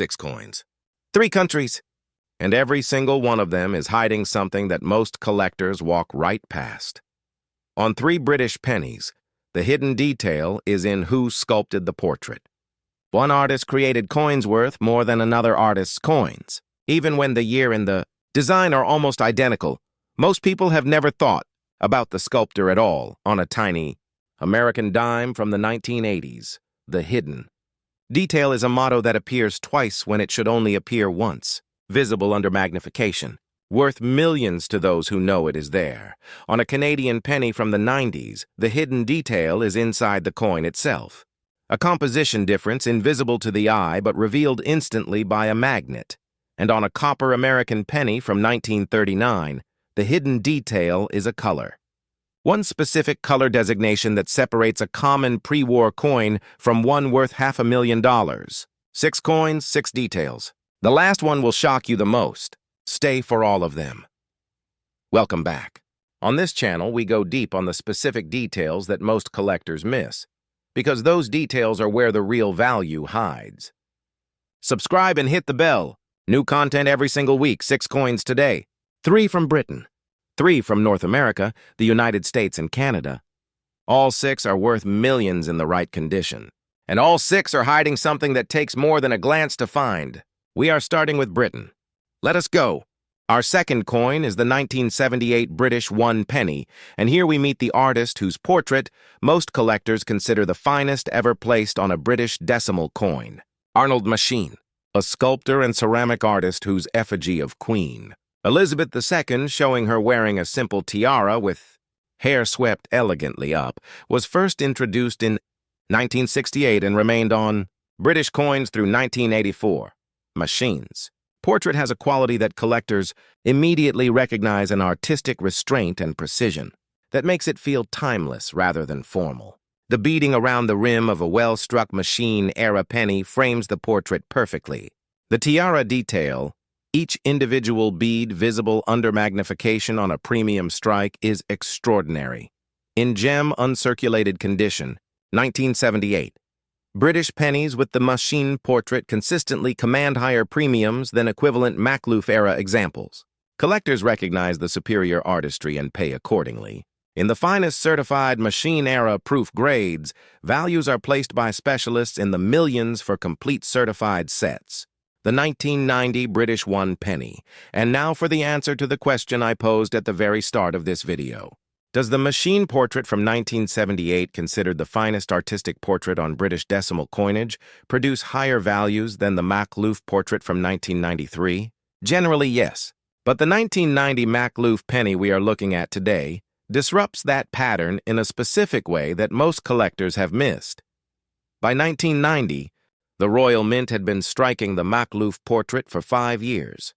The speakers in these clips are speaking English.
6 coins, 3 countries, and every single one of them is hiding something that most collectors walk right past. On 3 British pennies, the hidden detail is in who sculpted the portrait. One artist created coins worth more than another artist's coins. Even when the year and the design are almost identical, most people have never thought about the sculptor at all on a tiny American dime from the 1980s, the hidden detail is a motto that appears twice when it should only appear once, visible under magnification, worth millions to those who know it is there. On a Canadian penny from the 90s, the hidden detail is inside the coin itself. A composition difference invisible to the eye but revealed instantly by a magnet. And on a copper American penny from 1939, the hidden detail is a color. One specific color designation that separates a common pre-war coin from one worth $500,000. 6 coins, 6 details. The last one will shock you the most. Stay for all of them. Welcome back. On this channel, we go deep on the specific details that most collectors miss, because those details are where the real value hides. Subscribe and hit the bell. New content every single week, 6 coins today. 3 from Britain, 3 from North America, the United States, and Canada. All 6 are worth millions in the right condition. And all 6 are hiding something that takes more than a glance to find. We are starting with Britain. Let us go. Our second coin is the 1978 British 1 penny, and here we meet the artist whose portrait most collectors consider the finest ever placed on a British decimal coin. Arnold Machin, a sculptor and ceramic artist whose effigy of Queen Elizabeth II, showing her wearing a simple tiara with hair swept elegantly up, was first introduced in 1968 and remained on British coins through 1984. Machin's portrait has a quality that collectors immediately recognize: an artistic restraint and precision that makes it feel timeless rather than formal. The beading around the rim of a well-struck Machin-era penny frames the portrait perfectly. The tiara detail, each individual bead visible under magnification on a premium strike, is extraordinary. In gem uncirculated condition, 1978. British pennies with the Machin portrait consistently command higher premiums than equivalent Maklouf-era examples. Collectors recognize the superior artistry and pay accordingly. In the finest certified Machin-era proof grades, values are placed by specialists in the millions for complete certified sets. The 1990 British 1 penny. And now for the answer to the question I posed at the very start of this video. Does the Machin portrait from 1978, considered the finest artistic portrait on British decimal coinage, produce higher values than the Maklouf portrait from 1993? Generally, yes. But the 1990 Maklouf penny we are looking at today disrupts that pattern in a specific way that most collectors have missed. By 1990, the Royal Mint had been striking the Maklouf portrait for 5 years.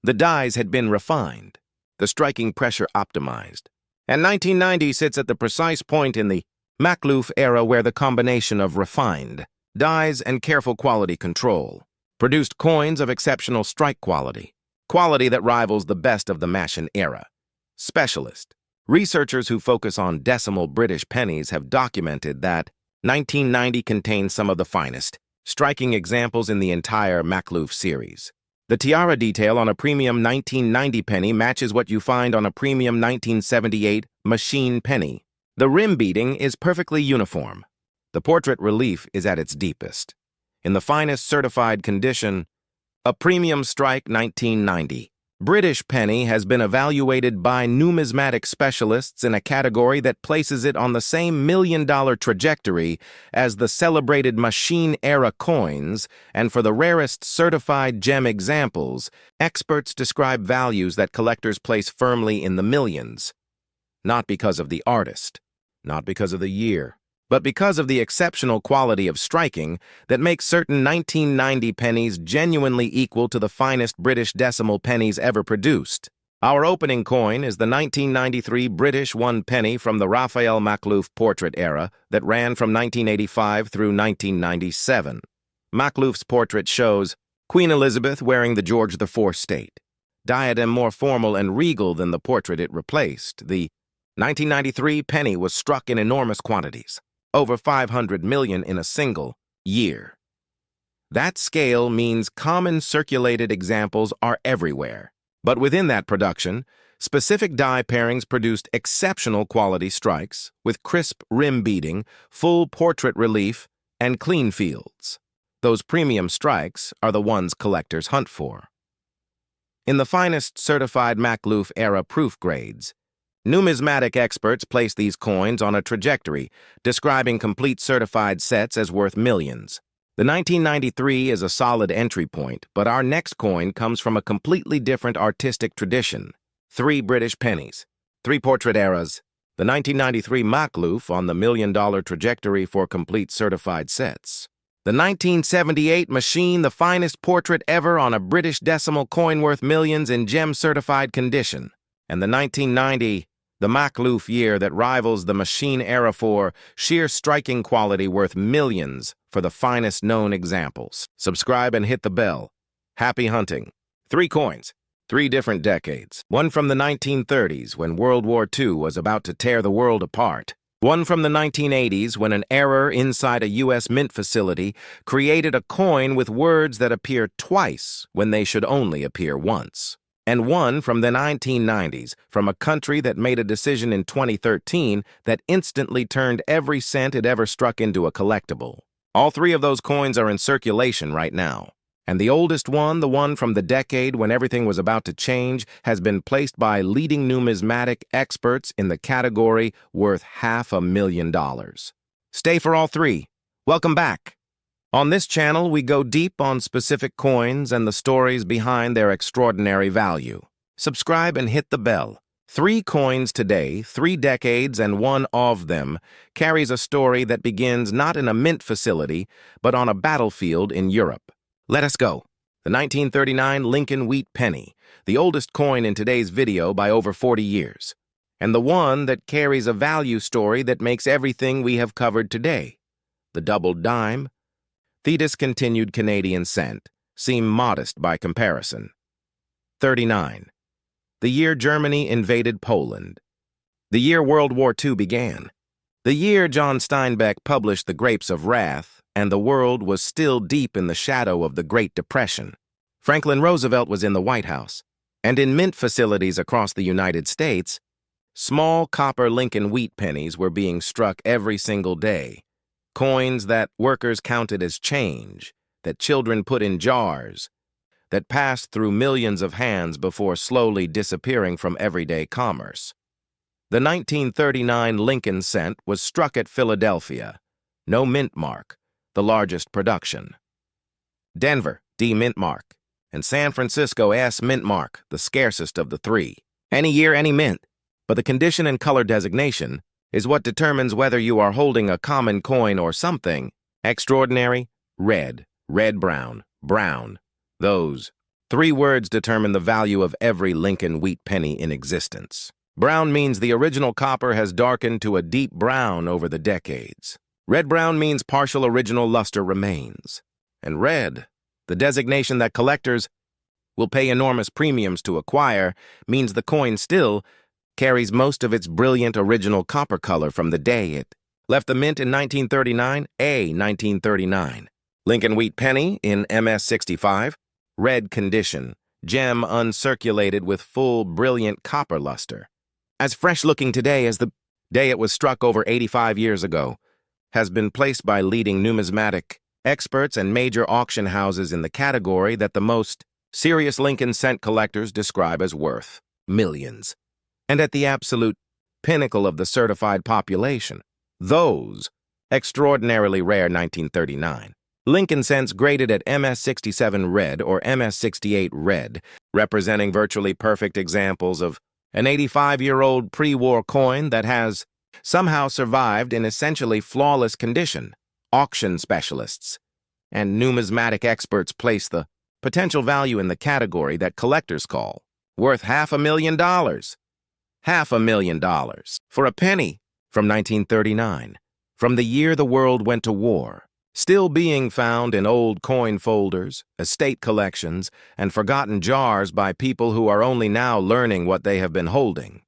The dies had been refined, the striking pressure optimized. And 1990 sits at the precise point in the Maklouf era where the combination of refined dies and careful quality control produced coins of exceptional strike quality that rivals the best of the Machin era. Specialist researchers who focus on decimal British pennies have documented that 1990 contains some of the finest striking examples in the entire Maklouf series. The tiara detail on a premium 1990 penny matches what you find on a premium 1978 Machin penny. The rim beading is perfectly uniform. The portrait relief is at its deepest. In the finest certified condition, a premium strike 1990 British penny has been evaluated by numismatic specialists in a category that places it on the same million-dollar trajectory as the celebrated Machin-era coins, and for the rarest certified gem examples, experts describe values that collectors place firmly in the millions. Not because of the artist, not because of the year, but because of the exceptional quality of striking that makes certain 1990 pennies genuinely equal to the finest British decimal pennies ever produced. Our opening coin is the 1993 British 1 penny from the Raphael Maklouf portrait era that ran from 1985 through 1997. Maklouf's portrait shows Queen Elizabeth wearing the George IV state, diadem more formal and regal than the portrait it replaced. The 1993 penny was struck in enormous quantities, over 500 million in a single year. That scale means common circulated examples are everywhere. But within that production, specific die pairings produced exceptional quality strikes with crisp rim beading, full portrait relief, and clean fields. Those premium strikes are the ones collectors hunt for. In the finest certified Maklouf era proof grades, numismatic experts place these coins on a trajectory, describing complete certified sets as worth millions. The 1993 is a solid entry point, but our next coin comes from a completely different artistic tradition. 3 British pennies, 3 portrait eras, the 1993 Maklouf on the $1 million trajectory for complete certified sets. The 1978 Machin, the finest portrait ever on a British decimal coin worth millions in gem-certified condition. And the 1990, the Maklouf year that rivals the Machin era for sheer striking quality worth millions for the finest known examples. Subscribe and hit the bell. Happy hunting. 3 coins, 3 different decades. One from the 1930s when World War II was about to tear the world apart. One from the 1980s when an error inside a U.S. mint facility created a coin with words that appear twice when they should only appear once. And one from the 1990s from a country that made a decision in 2013 that instantly turned every cent it ever struck into a collectible. All 3 of those coins are in circulation right now. And the oldest one, the one from the decade when everything was about to change, has been placed by leading numismatic experts in the category worth $500,000. Stay for all 3. Welcome back. On this channel, we go deep on specific coins and the stories behind their extraordinary value. Subscribe and hit the bell. 3 coins today, 3 decades, and one of them carries a story that begins not in a mint facility, but on a battlefield in Europe. Let us go. The 1939 Lincoln wheat penny, the oldest coin in today's video by over 40 years, and the one that carries a value story that makes everything we have covered today. The doubled dime, the discontinued Canadian cent, seem modest by comparison. 39. The year Germany invaded Poland. The year World War II began. The year John Steinbeck published The Grapes of Wrath, and the world was still deep in the shadow of the Great Depression. Franklin Roosevelt was in the White House, and in mint facilities across the United States, small copper Lincoln wheat pennies were being struck every single day. Coins that workers counted as change, that children put in jars, that passed through millions of hands before slowly disappearing from everyday commerce. The 1939 Lincoln cent was struck at Philadelphia. No mint mark, the largest production. Denver, D mint mark, and San Francisco, S mint mark, the scarcest of the 3. Any year, any mint, but the condition and color designation is what determines whether you are holding a common coin or something. Extraordinary, red, red-brown, brown. Those 3 words determine the value of every Lincoln wheat penny in existence. Brown means the original copper has darkened to a deep brown over the decades. Red-brown means partial original luster remains. And red, the designation that collectors will pay enormous premiums to acquire, means the coin still carries most of its brilliant original copper color from the day it left the mint in 1939, 1939. Lincoln wheat penny in MS-65, red condition, gem uncirculated with full, brilliant copper luster. As fresh-looking today as the day it was struck over 85 years ago, has been placed by leading numismatic experts and major auction houses in the category that the most serious Lincoln cent collectors describe as worth millions. And at the absolute pinnacle of the certified population, those extraordinarily rare 1939 Lincoln cents graded at MS-67 red or MS-68 red, representing virtually perfect examples of an 85-year-old pre-war coin that has somehow survived in essentially flawless condition. Auction specialists and numismatic experts place the potential value in the category that collectors call worth $500,000. $500,000 for a penny from 1939, from the year the world went to war, still being found in old coin folders, estate collections, and forgotten jars by people who are only now learning what they have been holding.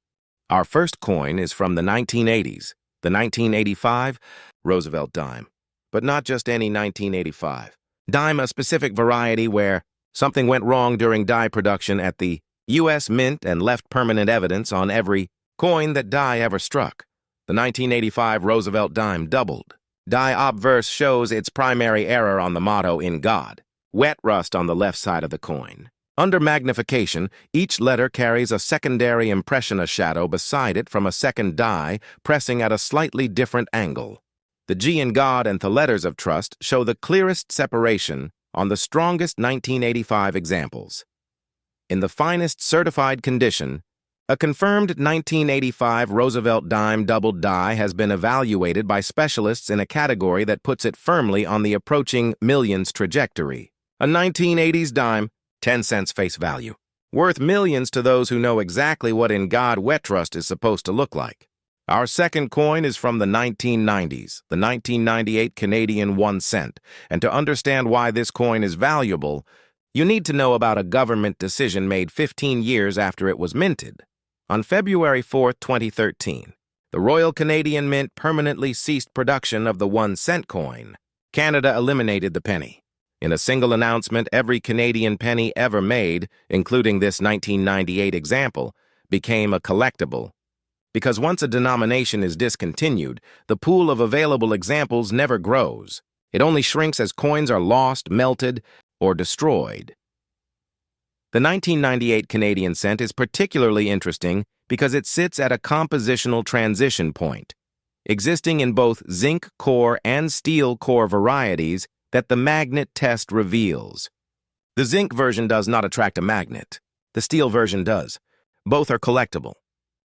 Our first coin is from the 1980s, the 1985 Roosevelt dime. But not just any 1985. Dime, a specific variety where something went wrong during die production at the U.S. Mint and left permanent evidence on every coin that die ever struck. The 1985 Roosevelt dime doubled. Die obverse shows its primary error on the motto "In God." Wet rust on the left side of the coin. Under magnification, each letter carries a secondary impression shadow beside it from a second die pressing at a slightly different angle. The G in God and the letters of trust show the clearest separation on the strongest 1985 examples. In the finest certified condition, a confirmed 1985 Roosevelt dime doubled die has been evaluated by specialists in a category that puts it firmly on the approaching millions trajectory. A 1980s dime, 10 cents face value, worth millions to those who know exactly what In God wet rust is supposed to look like. Our second coin is from the 1990s, the 1998 Canadian 1 cent, and to understand why this coin is valuable, you need to know about a government decision made 15 years after it was minted. On February 4, 2013, the Royal Canadian Mint permanently ceased production of the 1 cent coin. Canada eliminated the penny. In a single announcement, every Canadian penny ever made, including this 1998 example, became a collectible. Because once a denomination is discontinued, the pool of available examples never grows. It only shrinks as coins are lost, melted, or destroyed. The 1998 Canadian cent is particularly interesting because it sits at a compositional transition point, existing in both zinc core and steel core varieties that the magnet test reveals. The zinc version does not attract a magnet. The steel version does. Both are collectible.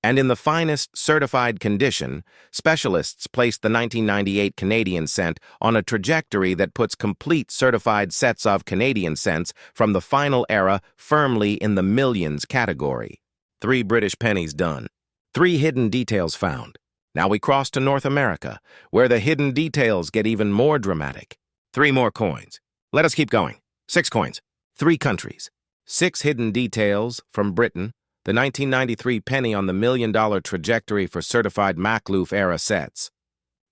And in the finest certified condition, specialists placed the 1998 Canadian cent on a trajectory that puts complete certified sets of Canadian cents from the final era firmly in the millions category. 3 British pennies done. 3 hidden details found. Now we cross to North America, where the hidden details get even more dramatic. 3 more coins. Let us keep going. 6 coins. 3 countries. 6 hidden details from Britain. The 1993 penny on the $1 million trajectory for certified Maklouf era sets.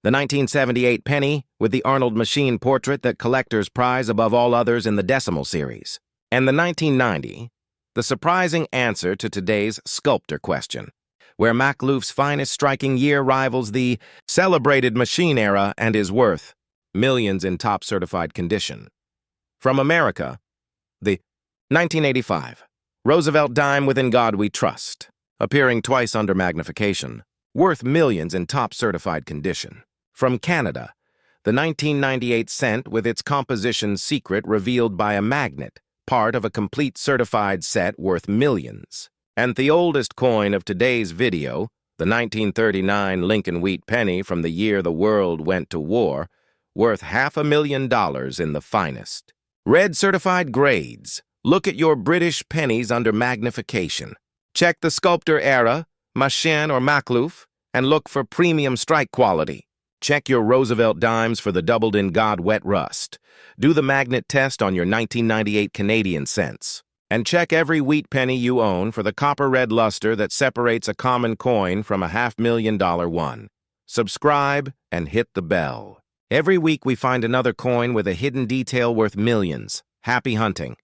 The 1978 penny with the Arnold Machin portrait that collectors prize above all others in the decimal series. And the 1990, the surprising answer to today's sculptor question, where Maklouf's finest striking year rivals the celebrated Machin era and is worth millions in top certified condition. From America, the 1985 Roosevelt dime with In God We Trust, appearing twice under magnification, worth millions in top certified condition. From Canada, the 1998 cent with its composition secret revealed by a magnet, part of a complete certified set worth millions. And the oldest coin of today's video, the 1939 Lincoln wheat penny from the year the world went to war, worth $500,000 in the finest. Red certified grades. Look at your British pennies under magnification. Check the sculptor era, Machin or Maklouf, and look for premium strike quality. Check your Roosevelt dimes for the doubled In God wet rust. Do the magnet test on your 1998 Canadian cents. And check every wheat penny you own for the copper-red luster that separates a common coin from a $500,000 one. Subscribe and hit the bell. Every week we find another coin with a hidden detail worth millions. Happy hunting.